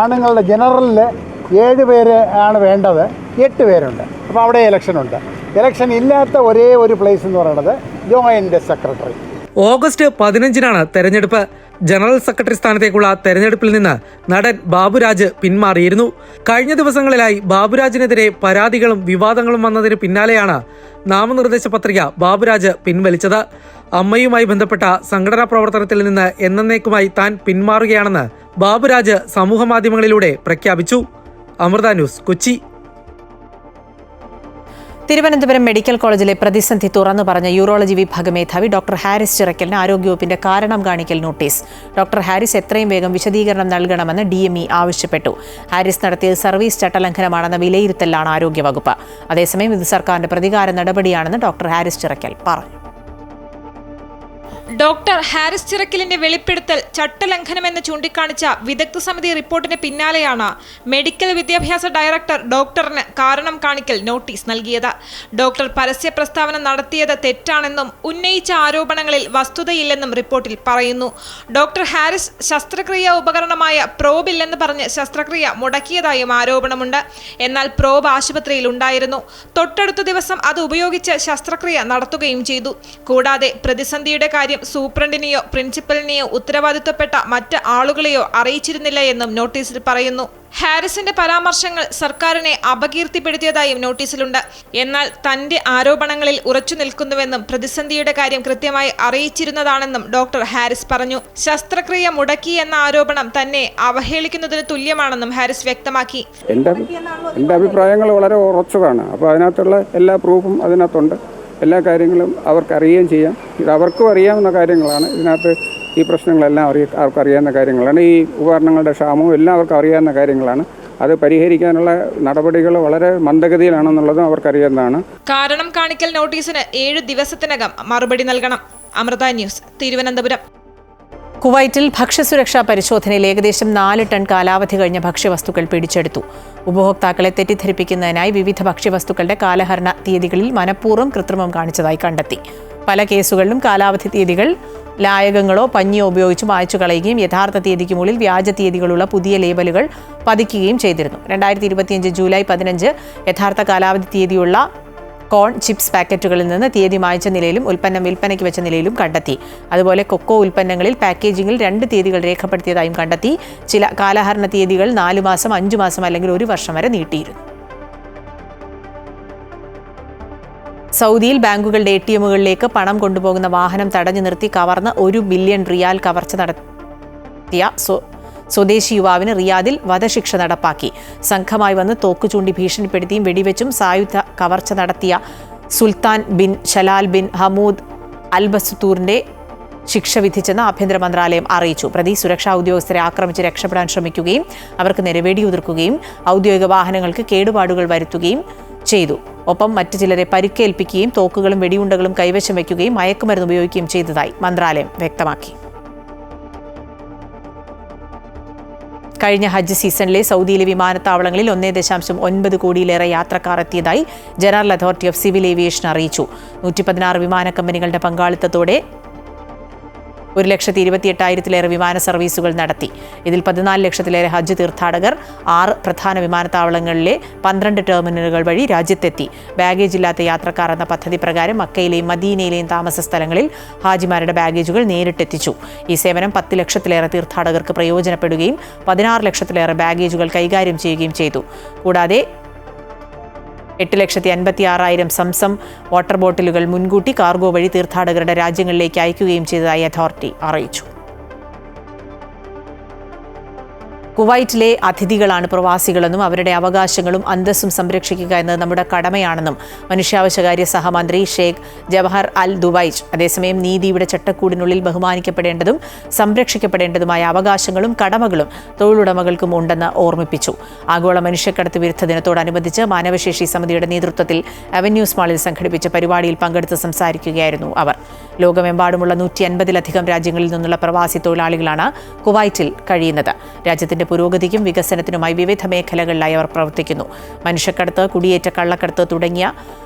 ആണുങ്ങളുടെ ജനറലിൽ 7 പേര് ആണ് വേണ്ടത്, 8 പേരുണ്ട്. അപ്പോൾ അവിടെ ഇലക്ഷനുണ്ട്. ഇലക്ഷൻ ഇല്ലാത്ത ഒരേ ഒരു പ്ലേസ് എന്ന് പറയുന്നത് ജോയിന്റ് സെക്രട്ടറി. ഓഗസ്റ്റ് 15-നാണ് തെരഞ്ഞെടുപ്പ്. ജനറൽ സെക്രട്ടറി സ്ഥാനത്തേക്കുള്ള തെരഞ്ഞെടുപ്പിൽ നിന്ന് നടൻ ബാബുരാജ് പിന്മാറിയിരുന്നു. കഴിഞ്ഞ ദിവസങ്ങളിലായി ബാബുരാജിനെതിരെ പരാതികളും വിവാദങ്ങളും വന്നതിന് പിന്നാലെയാണ് നാമനിർദ്ദേശ പത്രിക ബാബുരാജ് പിൻവലിച്ചത്. അമ്മയുമായി ബന്ധപ്പെട്ട സംഘടനാ പ്രവർത്തനത്തിൽ നിന്ന് എന്നേക്കുമായി താൻ പിന്മാറുകയാണെന്ന് ബാബുരാജ് സമൂഹമാധ്യമങ്ങളിലൂടെ പ്രഖ്യാപിച്ചു. അമൃത ന്യൂസ്, കൊച്ചി. തിരുവനന്തപുരം മെഡിക്കൽ കോളേജിലെ പ്രതിസന്ധി തുറന്നു പറഞ്ഞ യൂറോളജി വിഭാഗം മേധാവി ഡോക്ടർ ഹാരിസ് ചിറക്കലിന് ആരോഗ്യവകുപ്പിന്റെ കാരണം കാണിക്കൽ നോട്ടീസ്. ഡോക്ടർ ഹാരിസ് എത്രയും വേഗം വിശദീകരണം നൽകണമെന്ന് DME ആവശ്യപ്പെട്ടു. ഹാരിസ് നടത്തിയത് സർവീസ് ചട്ടലംഘനമാണെന്ന വിലയിരുത്തലാണ് ആരോഗ്യവകുപ്പ്. അതേസമയം ഇത് സർക്കാരിന്റെ പ്രതികാര നടപടിയാണെന്ന് ഡോക്ടർ ഹാരിസ് ചിറക്കൽ പറഞ്ഞു. ഡോക്ടർ ഹാരിസ് ചിറക്കലിന്റെ വെളിപ്പെടുത്തൽ ചട്ടലംഘനമെന്ന് ചൂണ്ടിക്കാണിച്ച വിദഗ്ധ സമിതി റിപ്പോർട്ടിന് പിന്നാലെയാണ് മെഡിക്കൽ വിദ്യാഭ്യാസ ഡയറക്ടർ ഡോക്ടറിന് കാരണം കാണിക്കൽ നോട്ടീസ് നൽകിയത്. ഡോക്ടർ പരസ്യ പ്രസ്താവന നടത്തിയത് തെറ്റാണെന്നും ഉന്നയിച്ച ആരോപണങ്ങളിൽ വസ്തുതയില്ലെന്നും റിപ്പോർട്ടിൽ പറയുന്നു. ഡോക്ടർ ഹാരിസ് ശസ്ത്രക്രിയാ ഉപകരണമായ പ്രോബ് ഇല്ലെന്ന് പറഞ്ഞ് ശസ്ത്രക്രിയ മുടക്കിയതായും ആരോപണമുണ്ട്. എന്നാൽ പ്രോബ് ആശുപത്രിയിൽ ഉണ്ടായിരുന്നു. തൊട്ടടുത്ത ദിവസം അത് ഉപയോഗിച്ച് ശസ്ത്രക്രിയ നടത്തുകയും ചെയ്തു. കൂടാതെ പ്രതിസന്ധിയുടെ കാര്യം സൂപ്രണ്ടിനെയോ പ്രിൻസിപ്പലിനെയോ ഉത്തരവാദിത്വപ്പെട്ട മറ്റ് ആളുകളെയോ അറിയിച്ചിരുന്നില്ല എന്നും നോട്ടീസിൽ പറയുന്നു. ഹാരിസിന്റെ പരാമർശങ്ങൾ സർക്കാരിനെ അപകീർത്തിപ്പെടുത്തിയതായും നോട്ടീസിലുണ്ട്. എന്നാൽ തന്റെ ആരോപണങ്ങളിൽ ഉറച്ചു നിൽക്കുന്നുവെന്നും പ്രതിസന്ധിയുടെ കാര്യം കൃത്യമായി അറിയിച്ചിരുന്നതാണെന്നും ഡോക്ടർ ഹാരിസ് പറഞ്ഞു. ശസ്ത്രക്രിയ മുടക്കി എന്ന ആരോപണം തന്നെ അവഹേളിക്കുന്നതിന് തുല്യമാണെന്നും ഹാരിസ് വ്യക്തമാക്കി. എൻ്റെ അഭിപ്രായങ്ങൾ വളരെ ഉറച്ചതാണ്. അപ്പോൾ അതിനകത്തുള്ള എല്ലാ പ്രൂഫും അതിനകത്തുണ്ട്. എല്ലാ കാര്യങ്ങളും അവർക്ക് അറിയുകയും ചെയ്യാം. ഇത് അവർക്കും അറിയാവുന്ന കാര്യങ്ങളാണ്. ഇതിനകത്ത് ഈ പ്രശ്നങ്ങളെല്ലാം അവർക്കറിയാവുന്ന കാര്യങ്ങളാണ്. ഈ ഉപകരണങ്ങളുടെ ക്ഷാമവും എല്ലാം അവർക്ക് അറിയാവുന്ന കാര്യങ്ങളാണ്. അത് പരിഹരിക്കാനുള്ള നടപടികൾ വളരെ മന്ദഗതിയിലാണെന്നുള്ളതും അവർക്കറിയാവുന്നതാണ്. കാരണം കാണിക്കൽ നോട്ടീസിന് 7 ദിവസത്തിനകം മറുപടി നൽകണം. അമൃത ന്യൂസ്, തിരുവനന്തപുരം. കുവൈറ്റിൽ ഭക്ഷ്യസുരക്ഷാ പരിശോധനയിൽ ഏകദേശം 4 ടൺ കാലാവധി കഴിഞ്ഞ ഭക്ഷ്യവസ്തുക്കൾ പിടിച്ചെടുത്തു. ഉപഭോക്താക്കളെ തെറ്റിദ്ധരിപ്പിക്കുന്നതിനായി വിവിധ ഭക്ഷ്യവസ്തുക്കളുടെ കാലഹരണ തീയതികളിൽ മനഃപൂർവ്വം കൃത്രിമം കാണിച്ചതായി കണ്ടെത്തി. പല കേസുകളിലും കാലാവധി തീയതികൾ ലായകങ്ങളോ പഞ്ഞിയോ ഉപയോഗിച്ച് മായ്ച്ചു കളയുകയും യഥാർത്ഥ തീയതിക്ക് മുകളിൽ വ്യാജ തീയതികളുള്ള പുതിയ ലേബലുകൾ പതിക്കുകയും ചെയ്തിരുന്നു. 2025 ജൂലൈ 15 യഥാർത്ഥ കാലാവധി തീയതിയുള്ള കോൺ ചിപ്സ് പാക്കറ്റുകളിൽ നിന്ന് തീയതി മായ്ച്ച നിലയിലും ഉൽപ്പന്നം വിൽപ്പനയ്ക്ക് വെച്ച നിലയിലും കണ്ടെത്തി. അതുപോലെ കൊക്കോ ഉൽപ്പന്നങ്ങളിൽ പാക്കേജിംഗിൽ 2 തീയതികൾ രേഖപ്പെടുത്തിയതായും കണ്ടെത്തി. ചില കാലഹരണ തീയതികൾ 4 മാസം, 5 മാസം അല്ലെങ്കിൽ 1 വർഷം വരെ നീട്ടിയിരുന്നു. സൗദിയിൽ ബാങ്കുകളുടെ ATMകളിലേക്ക് പണം കൊണ്ടുപോകുന്ന വാഹനം തടഞ്ഞു നിർത്തി കവർന്ന് 1 ബില്യൺ റിയാൽ കവർച്ച നടത്തിയ സ്വദേശി യുവാവിന് റിയാദിൽ വധശിക്ഷ നടപ്പാക്കി. സംഘമായി വന്ന് തോക്കു ചൂണ്ടി ഭീഷണിപ്പെടുത്തിയും വെടിവെച്ചും സായുധ കവർച്ച നടത്തിയ സുൽത്താൻ ബിൻ ഷലാൽ ബിൻ ഹമൂദ് അൽ ബസ്തൂറിന്റെ ശിക്ഷ വിധിച്ചെന്ന് ആഭ്യന്തര മന്ത്രാലയം അറിയിച്ചു. പ്രതി സുരക്ഷാ ഉദ്യോഗസ്ഥരെ ആക്രമിച്ച് രക്ഷപ്പെടാൻ ശ്രമിക്കുകയും അവർക്ക് നേരെ വെടിയുതിർക്കുകയും ഔദ്യോഗിക വാഹനങ്ങൾക്ക് കേടുപാടുകൾ വരുത്തുകയും ചെയ്തു. ഒപ്പം മറ്റു ചിലരെ പരിക്കേൽപ്പിക്കുകയും തോക്കുകളും വെടിയുണ്ടകളും കൈവശം വയ്ക്കുകയും മയക്കുമരുന്ന് ഉപയോഗിക്കുകയും ചെയ്തതായി മന്ത്രാലയം വ്യക്തമാക്കി. കഴിഞ്ഞ ഹജ്ജ് സീസണിലെ സൗദിയിലെ വിമാനത്താവളങ്ങളിൽ 1.9 കോടിയിലേറെ യാത്രക്കാർ എത്തിയതായി general authority of civil aviation അറിയിച്ചു. 116 വിമാന കമ്പനികളുടെ പങ്കാളിത്തത്തോടെ 1,28,000-ലേറെ വിമാന സർവീസുകൾ നടത്തി. ഇതിൽ 14 ലക്ഷത്തിലേറെ ഹജ്ജ് തീർത്ഥാടകർ 6 പ്രധാന വിമാനത്താവളങ്ങളിലെ 12 ടെർമിനലുകൾ വഴി രാജ്യത്തെത്തി. ബാഗേജ് ഇല്ലാത്ത യാത്രക്കാർ എന്ന പദ്ധതി പ്രകാരം മക്കയിലെയും മദീനയിലെയും താമസ സ്ഥലങ്ങളിൽ ഹാജിമാരുടെ ബാഗേജുകൾ നേരിട്ടെത്തിച്ചു. ഈ സേവനം 10 ലക്ഷത്തിലേറെ തീർത്ഥാടകർക്ക് പ്രയോജനപ്പെടുകയും 16 ലക്ഷത്തിലേറെ ബാഗേജുകൾ കൈകാര്യം ചെയ്യുകയും ചെയ്തു. കൂടാതെ 8,56,000 സംസം വാട്ടർ ബോട്ടിലുകൾ മുൻകൂട്ടി കാർഗോ വഴി തീർത്ഥാടകരുടെ രാജ്യങ്ങളിലേക്ക് അയക്കുകയും ചെയ്തതായി അതോറിറ്റി അറിയിച്ചു. കുവൈറ്റിലെ അതിഥികളാണ് പ്രവാസികളെന്നും അവരുടെ അവകാശങ്ങളും അന്തസ്സും സംരക്ഷിക്കുക എന്നത് നമ്മുടെ കടമയാണെന്നും മനുഷ്യാവകാശകാര്യ സഹമന്ത്രി ഷെയ്ഖ് ജവഹർ അൽ ദുബൈജ് അതേസമയം നീതിയുടെ ചട്ടക്കൂടിനുള്ളിൽ ബഹുമാനിക്കപ്പെടേണ്ടതും സംരക്ഷിക്കപ്പെടേണ്ടതുമായ അവകാശങ്ങളും കടമകളും തൊഴിലുടമകൾക്കും ഉണ്ടെന്ന് ഓർമ്മിപ്പിച്ചു. ആഗോള മനുഷ്യക്കടത്ത് വിരുദ്ധ ദിനത്തോടനുബന്ധിച്ച് മാനവശേഷി സമിതിയുടെ നേതൃത്വത്തിൽ അവന്യൂസ് മാളിൽ സംഘടിപ്പിച്ച പരിപാടിയിൽ പങ്കെടുത്ത് സംസാരിക്കുകയായിരുന്നു അവർ. ലോകമെമ്പാടുമുള്ള 150-ലധികം രാജ്യങ്ങളിൽ നിന്നുള്ള പ്രവാസി തൊഴിലാളികളാണ് കുവൈറ്റിൽ കഴിയുന്നത്. രാജ്യത്തിന്റെ പുരോഗതിക്കും വികസനത്തിനുമായി വിവിധ മേഖലകളിലായി അവർ പ്രവർത്തിക്കുന്നു. മനുഷ്യക്കടത്ത്, കുടിയേറ്റ കള്ളക്കടത്ത് തുടങ്ങിയ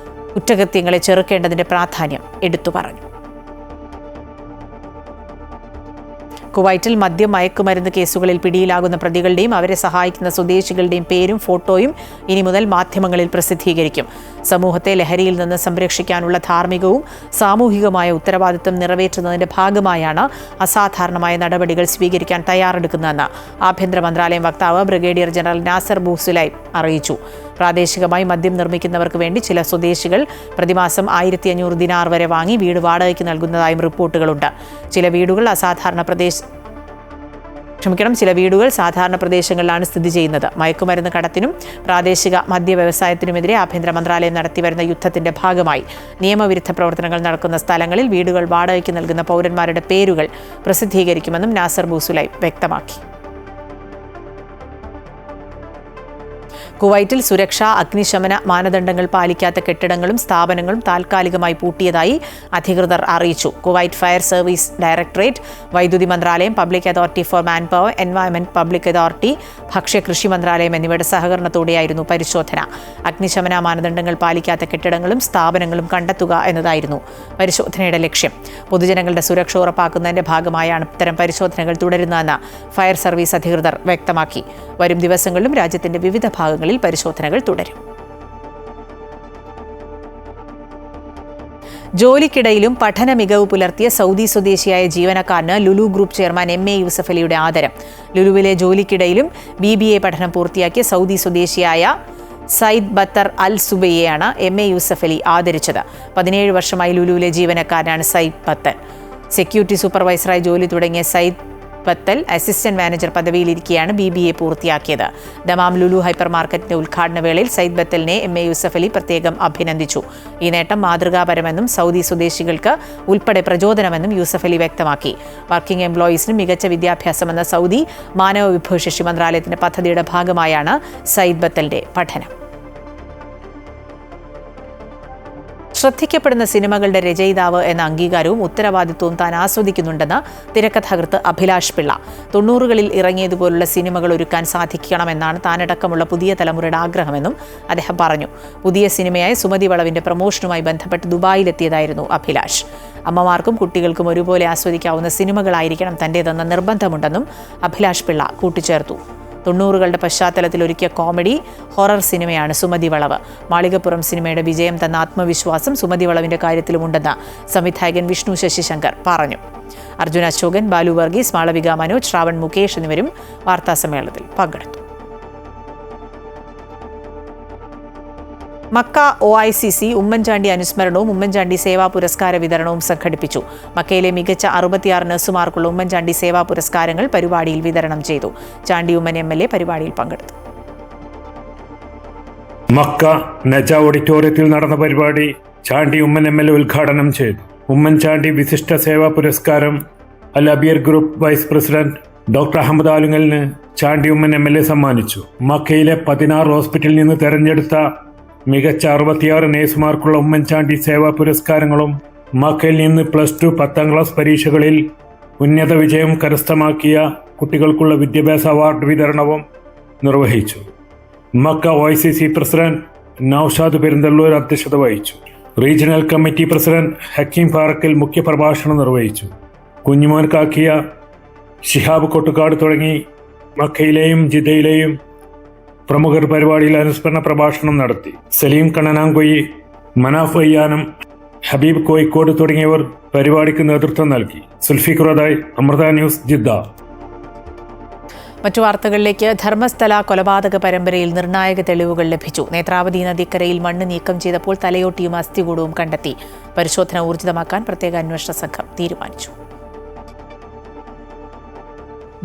കുറ്റകൃത്യങ്ങളെ ചെറുക്കേണ്ടതിന്റെ പ്രാധാന്യം എടുത്തു പറഞ്ഞു. കുവൈറ്റിൽ മദ്യം മയക്കുമരുന്ന് കേസുകളിൽ പിടിയിലാകുന്ന പ്രതികളുടെയും അവരെ സഹായിക്കുന്ന സ്വദേശികളുടെയും പേരും ഫോട്ടോയും ഇനി മുതൽ മാധ്യമങ്ങളിൽ പ്രസിദ്ധീകരിക്കും. സമൂഹത്തെ ലഹരിയിൽ നിന്ന് സംരക്ഷിക്കാനുള്ള ധാർമ്മികവും സാമൂഹികമായ ഉത്തരവാദിത്തം നിറവേറ്റുന്നതിന്റെ ഭാഗമായാണ് അസാധാരണമായ നടപടികൾ സ്വീകരിക്കാൻ തയ്യാറെടുക്കുന്നതെന്ന് ആഭ്യന്തര മന്ത്രാലയം വക്താവ് ബ്രിഗേഡിയർ ജനറൽ നാസർ ബൂസുലൈം അറിയിച്ചു. പ്രാദേശികമായി മദ്യം നിർമ്മിക്കുന്നവർക്ക് വേണ്ടി ചില സ്വദേശികൾ പ്രതിമാസം 1,500 ദിനാർ വരെ വാങ്ങി വീട് വാടകയ്ക്ക് നൽകുന്നതായും റിപ്പോർട്ടുകളുണ്ട്. ചില വീടുകൾ അസാധാരണ ചില വീടുകൾ സാധാരണ പ്രദേശങ്ങളിലാണ് സ്ഥിതി ചെയ്യുന്നത്. മയക്കുമരുന്ന് കടത്തിനും പ്രാദേശിക മദ്യ വ്യവസായത്തിനുമെതിരെ ആഭ്യന്തര മന്ത്രാലയം നടത്തിവരുന്ന യുദ്ധത്തിന്റെ ഭാഗമായി നിയമവിരുദ്ധ പ്രവർത്തനങ്ങൾ നടക്കുന്ന സ്ഥലങ്ങളിൽ വീടുകൾ വാടകയ്ക്ക് നൽകുന്ന പൗരന്മാരുടെ പേരുകൾ പ്രസിദ്ധീകരിക്കുമെന്നും നാസർ ബൂസുലൈം വ്യക്തമാക്കി. കുവൈറ്റിൽ സുരക്ഷാ അഗ്നിശമന മാനദണ്ഡങ്ങൾ പാലിക്കാത്ത കെട്ടിടങ്ങളും സ്ഥാപനങ്ങളും താൽക്കാലികമായി പൂട്ടിയതായി അധികൃതർ അറിയിച്ചു. കുവൈറ്റ് ഫയർ സർവീസ് ഡയറക്ടറേറ്റ്, വൈദ്യുതി മന്ത്രാലയം, public authority for manpower, environment public authority, ഭക്ഷ്യകൃഷി മന്ത്രാലയം എന്നിവയുടെ സഹകരണത്തോടെയായിരുന്നു പരിശോധന. അഗ്നിശമന മാനദണ്ഡങ്ങൾ പാലിക്കാത്ത കെട്ടിടങ്ങളും സ്ഥാപനങ്ങളും കണ്ടെത്തുക എന്നതായിരുന്നു പരിശോധനയുടെ ലക്ഷ്യം. പൊതുജനങ്ങളുടെ സുരക്ഷ ഉറപ്പാക്കുന്നതിന്റെ ഭാഗമായാണ് ഇത്തരം പരിശോധനകൾ തുടരുന്നതെന്ന് ഫയർ സർവീസ് അധികൃതർ വ്യക്തമാക്കി. വരും ദിവസങ്ങളിലും രാജ്യത്തിന്റെ വിവിധ ഭാഗങ്ങളിൽ പരിശോധനകൾ തുടരും. ജോലിക്കിടയിലും പഠന മികവ് പുലർത്തിയ സൗദി സ്വദേശിയായ ജീവനക്കാരന് Lulu group chairman MA Yusuf അലിയുടെ ആദരം. ലുലുവിലെ ജോലിക്കിടയിലും BBA പഠനം പൂർത്തിയാക്കിയ സൗദി സ്വദേശിയായ സയ്യിദ് ബത്തർ അൽ സുബൈയെയാണ് MA യൂസഫ് അലി ആദരിച്ചത്. 17 വർഷമായി ലുലുവിലെ ജീവനക്കാരനാണ് സയ്യിദ് ബത്തർ. സെക്യൂരിറ്റി സൂപ്പർവൈസറായി ജോലി തുടങ്ങിയ സയ്യിദ് ബത്തൽ അസിസ്റ്റന്റ് മാനേജർ പദവിയിലിരിക്കെയാണ് BBA പൂർത്തിയാക്കിയത്. ദമാം ലുലു ഹൈപ്പർ മാർക്കറ്റിന്റെ ഉദ്ഘാടന വേളയിൽ സയ്യിദ് ബത്തലിനെ MA യൂസഫ് അലി പ്രത്യേകം അഭിനന്ദിച്ചു. ഈ നേട്ടം മാതൃകാപരമെന്നും സൗദി സ്വദേശികൾക്ക് ഉൾപ്പെടെ പ്രചോദനമെന്നും യൂസഫ് അലി വ്യക്തമാക്കി. വർക്കിംഗ് എംപ്ലോയീസിനും മികച്ച വിദ്യാഭ്യാസമെന്ന സൗദി മാനവ വിഭവശേഷി മന്ത്രാലയത്തിന്റെ പദ്ധതിയുടെ ഭാഗമായാണ് സയ്യിദ് ബത്തലിന്റെ പഠനം. ശ്രദ്ധിക്കപ്പെടുന്ന സിനിമകളുടെ രചയിതാവ് എന്ന അംഗീകാരവും ഉത്തരവാദിത്വവും താൻ ആസ്വദിക്കുന്നുണ്ടെന്ന് തിരക്കഥാകൃത്ത് അഭിലാഷ് പിള്ള. 90കളിൽ ഇറങ്ങിയതുപോലുള്ള സിനിമകൾ ഒരുക്കാൻ സാധിക്കണമെന്നാണ് താനടക്കമുള്ള പുതിയ തലമുറയുടെ ആഗ്രഹമെന്നും അദ്ദേഹം പറഞ്ഞു. പുതിയ സിനിമയായ സുമതി വളവിന്റെ പ്രമോഷനുമായി ബന്ധപ്പെട്ട് ദുബായിലെത്തിയതായിരുന്നു അഭിലാഷ്. അമ്മമാർക്കും കുട്ടികൾക്കും ഒരുപോലെ ആസ്വദിക്കാവുന്ന സിനിമകളായിരിക്കണം തന്റേതെന്ന നിർബന്ധമുണ്ടെന്നും അഭിലാഷ് പിള്ള കൂട്ടിച്ചേർത്തു. 90കളുടെ പശ്ചാത്തലത്തിൽ ഒരുക്കിയ കോമഡി ഹൊറർ സിനിമയാണ് സുമതി വളവ്. മാളികപ്പുറം സിനിമയുടെ വിജയം തന്ന ആത്മവിശ്വാസം സുമതി വളവിന്റെ കാര്യത്തിലുമുണ്ടെന്ന് സംവിധായകൻ വിഷ്ണു ശശിശങ്കർ പറഞ്ഞു. അർജുന അശോകൻ, ബാലു വർഗീസ്, മാളവിക മനോജ്, ശ്രാവൺ മുകേഷ് എന്നിവരും വാർത്താസമ്മേളനത്തിൽ പങ്കെടുത്തു. മക്ക OICC ഉമ്മൻചാണ്ടി അനുസ്മരണവും ഉമ്മൻചാണ്ടി സേവാ പുരസ്കാര വിതരണവും സംഘടിപ്പിച്ചു. മക്കയിലെ മികച്ച 66 നഴ്സുമാർക്കുള്ള ഉമ്മൻചാണ്ടി സേവാ പുരസ്കാരങ്ങൾ പരിപാടിയിൽ വിതരണം ചെയ്തു. ചാണ്ടി ഉമ്മൻ MLA പരിപാടിയിൽ പങ്കെടുത്തു. മക്ക നജ ഓഡിറ്റോറിയത്തിൽ നടന്ന പരിപാടി ചാണ്ടി ഉമ്മൻ MLA ഉദ്ഘാടനം ചെയ്തു. ഉമ്മൻചാണ്ടി വിശിഷ്ട സേവാ പുരസ്കാരം Al Abeer group vice president doctor Ahammed ആലുങ്ങലിന് ചാണ്ടി ഉമ്മൻ MLA സമ്മാനിച്ചു. മക്കയിലെ 16 ഹോസ്പിറ്റലിൽ നിന്ന് തെരഞ്ഞെടുത്ത മികച്ച 66 നേഴ്സുമാർക്കുള്ള ഉമ്മൻചാണ്ടി സേവാ പുരസ്കാരങ്ങളും മക്കയിൽ നിന്ന് +2 10ാം ക്ലാസ് പരീക്ഷകളിൽ ഉന്നത വിജയം കരസ്ഥമാക്കിയ കുട്ടികൾക്കുള്ള വിദ്യാഭ്യാസ അവാർഡ് വിതരണവും നിർവഹിച്ചു. മക്ക OICC പ്രസിഡന്റ് നൌഷാദ് പെരിന്തള്ളൂർ അധ്യക്ഷത വഹിച്ചു. റീജിയണൽ കമ്മിറ്റി പ്രസിഡന്റ് ഹക്കീം ഫാറക്കിൽ മുഖ്യപ്രഭാഷണം നിർവഹിച്ചു. കുഞ്ഞുമോൻ കാക്കിയ, ഷിഹാബ് കൊട്ടുകാട് തുടങ്ങി മക്കയിലെയും ജിദ്ദയിലെയും പ്രമുഖർ പരിപാടിയിൽ അനുസ്മരണ പ്രഭാഷണം നടത്തി. സലീം കണ്ണനാങ്കൊയ്യി, മനാഫ് അയ്യാനം, ഹബീബ് കോഴിക്കോട് തുടങ്ങിയവർ പരിപാടിക്ക് നേതൃത്വം നൽകി. സുൽഫിഖുറദായ്, അമൃത ന്യൂസ്, ജിദ്ദ. മറ്റു വാർത്തകളിലേക്ക്. ധർമ്മസ്ഥല കൊലപാതക പരമ്പരയിൽ നിർണായക തെളിവുകൾ ലഭിച്ചു. നേത്രാവതി നദിക്കരയിൽ മണ്ണ് നീക്കം ചെയ്തപ്പോൾ തലയോട്ടിയും അസ്ഥികൂടവും കണ്ടെത്തി. പരിശോധന ഊർജിതമാക്കാൻ പ്രത്യേക അന്വേഷണ സംഘം തീരുമാനിച്ചു.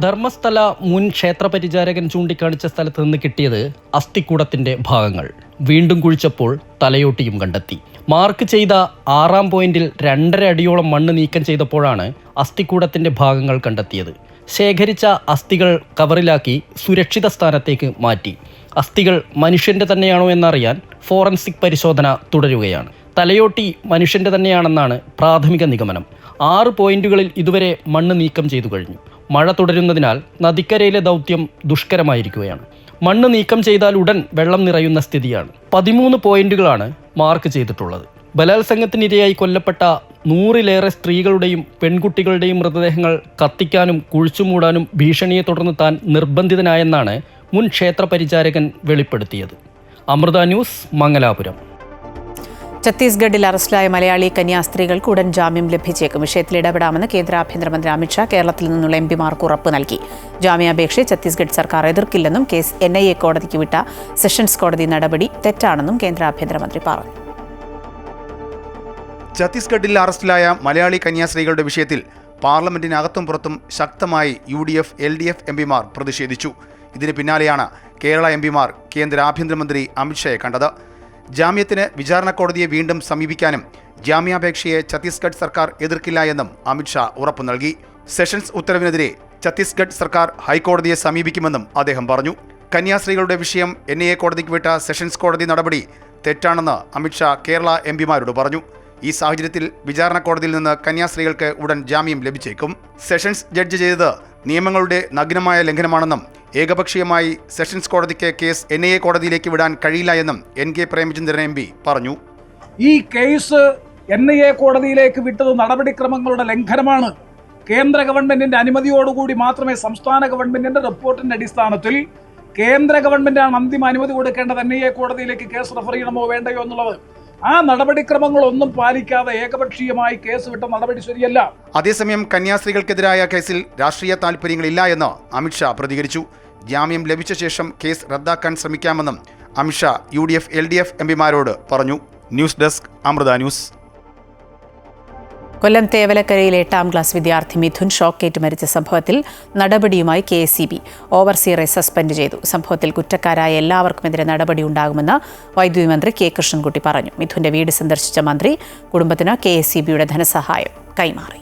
ധർമ്മസ്ഥല മുൻ ക്ഷേത്ര പരിചാരകൻ ചൂണ്ടിക്കാണിച്ച സ്ഥലത്ത് നിന്ന് കിട്ടിയത് അസ്ഥിക്കൂടത്തിന്റെ ഭാഗങ്ങൾ. വീണ്ടും കുഴിച്ചപ്പോൾ തലയോട്ടിയും കണ്ടെത്തി. മാർക്ക് ചെയ്ത 6ാം പോയിന്റിൽ 2.5 അടിയോളം മണ്ണ് നീക്കം ചെയ്തപ്പോഴാണ് അസ്ഥിക്കൂടത്തിന്റെ ഭാഗങ്ങൾ കണ്ടെത്തിയത്. ശേഖരിച്ച അസ്ഥികൾ കവറിലാക്കി സുരക്ഷിത സ്ഥാനത്തേക്ക് മാറ്റി. അസ്ഥികൾ മനുഷ്യന്റെ തന്നെയാണോ എന്നറിയാൻ ഫോറൻസിക് പരിശോധന തുടരുകയാണ്. തലയോട്ടി മനുഷ്യന്റെ തന്നെയാണെന്നാണ് പ്രാഥമിക നിഗമനം. 6 പോയിന്റുകളിൽ ഇതുവരെ മണ്ണ് നീക്കം ചെയ്തു കഴിഞ്ഞു. മഴ തുടരുന്നതിനാൽ നദിക്കരയിലെ ദൗത്യം ദുഷ്കരമായിരിക്കുകയാണ്. മണ്ണ് നീക്കം ചെയ്താൽ ഉടൻ വെള്ളം നിറയുന്ന സ്ഥിതിയാണ്. 13 പോയിന്റുകളാണ് മാർക്ക് ചെയ്തിട്ടുള്ളത്. ബലാത്സംഗത്തിനിരയായി കൊല്ലപ്പെട്ട 100ലേറെ സ്ത്രീകളുടെയും പെൺകുട്ടികളുടെയും മൃതദേഹങ്ങൾ കത്തിക്കാനും കുഴിച്ചുമൂടാനും ഭീഷണിയെ തുടർന്ന് താൻ നിർബന്ധിതനായെന്നാണ് മുൻ ക്ഷേത്ര പരിചാരകൻ വെളിപ്പെടുത്തിയത്. അമൃത ന്യൂസ്, മംഗലാപുരം. ഛത്തീസ്ഗഡിൽ അറസ്റ്റിലായ മലയാളി കന്യാസ്ത്രീകൾക്ക് ഉടൻ ജാമ്യം ലഭിച്ചേക്കും. വിഷയത്തിൽ ഇടപെടാമെന്ന് കേന്ദ്ര ആഭ്യന്തരമന്ത്രി അമിത്ഷാ കേരളത്തിൽ നിന്നുള്ള MPമാർക്ക് ഉറപ്പ് നൽകി. ജാമ്യാപേക്ഷയെ ഛത്തീസ്ഗഡ് സർക്കാർ എതിർക്കില്ലെന്നും കേസ് NIA കോടതിക്ക് വിട്ട സെഷൻസ് കോടതി നടപടി തെറ്റാണെന്നും കേന്ദ്ര ആഭ്യന്തരമന്ത്രി പറഞ്ഞു. ഛത്തീസ്ഗഡിൽ അറസ്റ്റിലായ മലയാളി കന്യാസ്ത്രീകളുടെ വിഷയത്തിൽ പാർലമെന്റിനകത്തും പുറത്തും ശക്തമായി UDF, LDF എംപിമാർ പ്രതിഷേധിച്ചു. ഇതിന് പിന്നാലെയാണ് കേരള എംപിമാർ കേന്ദ്ര ആഭ്യന്തരമന്ത്രി അമിത്ഷായെ കണ്ടത്. ജാമ്യത്തിന് വിചാരണ കോടതിയെ വീണ്ടും സമീപിക്കാനും ജാമ്യാപേക്ഷയെ ഛത്തീസ്ഗഡ് സർക്കാർ എതിർക്കില്ല എന്നും അമിത്ഷാ ഉറപ്പു നൽകി. സെഷൻസ് ഉത്തരവിനെതിരെ ഛത്തീസ്ഗഡ് സർക്കാർ ഹൈക്കോടതിയെ സമീപിക്കുമെന്നും അദ്ദേഹം പറഞ്ഞു. കന്യാസ്ത്രീകളുടെ വിഷയം NIA കോടതിക്ക് വിട്ട സെഷൻസ് കോടതി നടപടി തെറ്റാണെന്ന് അമിത്ഷാ കേരള എംപിമാരോട് പറഞ്ഞു. ഈ സാഹചര്യത്തിൽ വിചാരണ കോടതിയിൽ നിന്ന് കന്യാസ്ത്രീകൾക്ക് ഉടൻ ജാമ്യം ലഭിച്ചേക്കും. സെഷൻസ് ജഡ്ജ് ചെയ്തത് നിയമങ്ങളുടെ നഗ്നമായ ലംഘനമാണെന്നും ഏകപക്ഷീയമായി സെഷൻസ് കോടതിക്ക് കേസ് NIA കോടതിയിലേക്ക് വിടാൻ കഴിയില്ല എന്നും NK പ്രേമചന്ദ്രൻ MP പറഞ്ഞു. ഈ കേസ് NIA കോടതിയിലേക്ക് വിട്ടത് നടപടിക്രമങ്ങളുടെ ലംഘനമാണ്. കേന്ദ്ര ഗവൺമെന്റിന്റെ അനുമതിയോടുകൂടി മാത്രമേ സംസ്ഥാന ഗവൺമെന്റിന്റെ റിപ്പോർട്ടിന്റെ അടിസ്ഥാനത്തിൽ കേന്ദ്ര ഗവൺമെന്റാണ് അന്തിമ അനുമതി കൊടുക്കേണ്ടത് NIA കോടതിയിലേക്ക് കേസ് റെഫർ ചെയ്യണമോ വേണ്ടയോ എന്നുള്ളത്. ആ നടപടിക്രമങ്ങളൊന്നും പാലിക്കാതെ ഏകപക്ഷീയമായി കേസ് വിട്ട നടപടി ശരിയല്ല. അതേസമയം കന്യാസ്ത്രീകൾക്കെതിരായ കേസിൽ രാഷ്ട്രീയ താൽപര്യങ്ങളില്ല എന്ന് അമിത്ഷാ പ്രതികരിച്ചു. ജാമ്യം ലഭിച്ച ശേഷം കേസ് റദ്ദാക്കാൻ ശ്രമിക്കാമെന്നും അമിത്ഷാ UDF, LDF എംപിമാരോട് പറഞ്ഞു. News desk, Amrita news. Kollam തേവലക്കരയിലെ 8ാം ക്ലാസ് വിദ്യാർത്ഥി മിഥുൻ ഷോക്കേറ്റ് മരിച്ച സംഭവത്തിൽ നടപടിയുമായി KSEB ഓവർസിയറെ സസ്പെൻഡ് ചെയ്തു. സംഭവത്തിൽ കുറ്റക്കാരായ എല്ലാവർക്കുമെതിരെ നടപടിയുണ്ടാകുമെന്ന് വൈദ്യുതി മന്ത്രി K. കൃഷ്ണൻകുട്ടി പറഞ്ഞു. മിഥുന്റെ വീട് സന്ദർശിച്ച മന്ത്രി കുടുംബത്തിന് KSEBയുടെ ധനസഹായം കൈമാറി.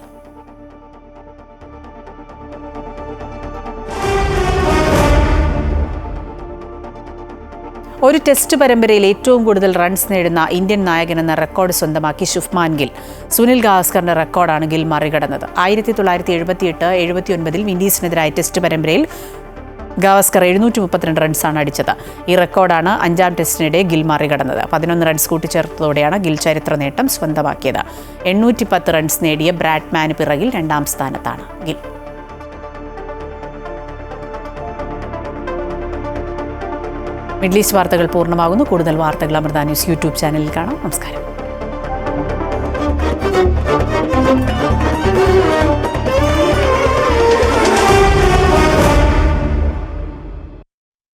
ഒരു ടെസ്റ്റ് പരമ്പരയിൽ ഏറ്റവും കൂടുതൽ റൺസ് നേടുന്ന ഇന്ത്യൻ നായകനെന്ന റെക്കോർഡ് സ്വന്തമാക്കി ശുഭ്മാൻ ഗിൽ. സുനിൽ ഗാവസ്കറിന്റെ റെക്കോർഡാണ് ഗിൽ മറികടന്നത്. 1978-79 വിൻഡീസിനെതിരായ ടെസ്റ്റ് പരമ്പരയിൽ ഗാവസ്കർ 732 റൺസാണ് അടിച്ചത്. ഈ റെക്കോർഡാണ് 5ാം ടെസ്റ്റിനിടെ ഗിൽ മറികടന്നത്. 11 റൺസ് കൂട്ടിച്ചേർത്തതോടെയാണ് ഗിൽ ചരിത്ര നേട്ടം സ്വന്തമാക്കിയത്. 810 റൺസ് നേടിയ ബ്രാഡ്മാന് പിറകിൽ 2ാം സ്ഥാനത്താണ് ഗിൽ. മിഡിൽ ഈസ്റ്റ് വാർത്തകൾ പൂർണ്ണമാകുന്നു. കൂടുതൽ വാർത്തകൾ അമൃത ന്യൂസ് യൂട്യൂബ് ചാനലിൽ കാണാം. നമസ്കാരം.